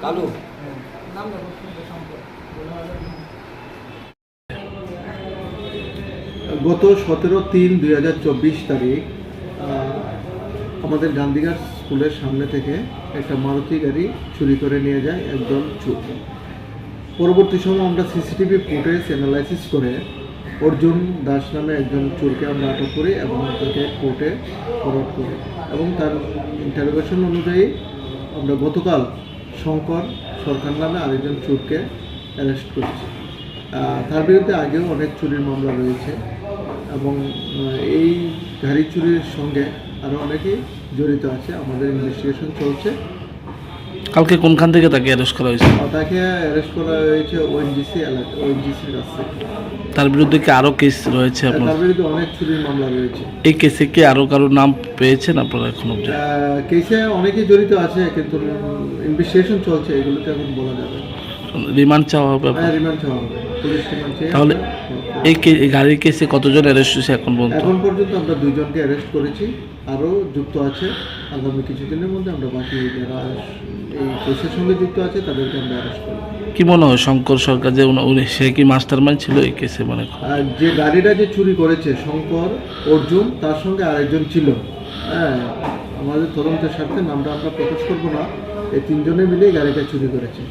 কালু গত 17/3/2024 তারিখ আমাদের গান্ধীঘাট স্কুলের সামনে থেকে একটা মারুতি গাড়ি চুরি করে নিয়ে যায় একদল চোর। পরবর্তী সময় আমরা সিসিটিভি ফুটেজ অ্যানালাইসিস করে অর্জুন দাস নামে একজন চোরকে আমরা আটক করি এবং তাকে কোর্টে ফরওয়ার্ড করি এবং তার ইন্টারোগেশন অনুযায়ী আমরা গতকাল শঙ্কর সরকার নামে আরেকজন চোরকে অ্যারেস্ট করেছি। তার বিরুদ্ধে আগেও অনেক চুরির মামলা রয়েছে এবং এই গাড়ি চুরির সঙ্গে আরও অনেকেই জড়িত আছে। আমাদের ইনভেস্টিগেশন চলছে। কালকে কোনখান থেকে তাকে অ্যারেস্ট করা হয়েছে? তাকে অ্যারেস্ট করা হয়েছে ওএনজিসি এলাকা, ওএনজিসির কাছ থেকে। তার বিরুদ্ধে কি আরও কেস রয়েছে? তার বিরুদ্ধে অনেক চুরির মামলা রয়েছে। এই কেসে কি আরও কারোর নাম পেয়েছেন আপনারা এখন অবধি? কেসে অনেকেই জড়িত আছে কিন্তু ইনভেস্টিগেশন চলছে, এগুলোতে এখন বলা যাবে। রিমান্ড চাওয়া হবে? রিমান্ড চাওয়া হবে, পুলিশ রিমান্ড চেয়ে। তাহলে এই গাড়ির কেসে কতজন অ্যারেস্ট হয়েছে এখন পর্যন্ত? এখন পর্যন্ত আমরা 2 জনকে অ্যারেস্ট করেছি, আরও যুক্ত আছে। আগামী কিছুদিনের মধ্যে আমরা বাকি যারা এই কেসের সঙ্গে যুক্ত আছে তাদেরকে আমরা অ্যারেস্ট করব। কি মনে হয় শঙ্কর সরকার যে সে কি মাস্টার মাইন্ড ছিল এই কেসে? মানে যে গাড়িটা যে চুরি করেছে শঙ্কর, অর্জুন, তার সঙ্গে আরেকজন ছিল। হ্যাঁ, আমাদের তদন্তের স্বার্থে নামটা আমরা প্রকাশ করবো না। এই 3 জনে মিলেই গাড়িটা চুরি করেছে।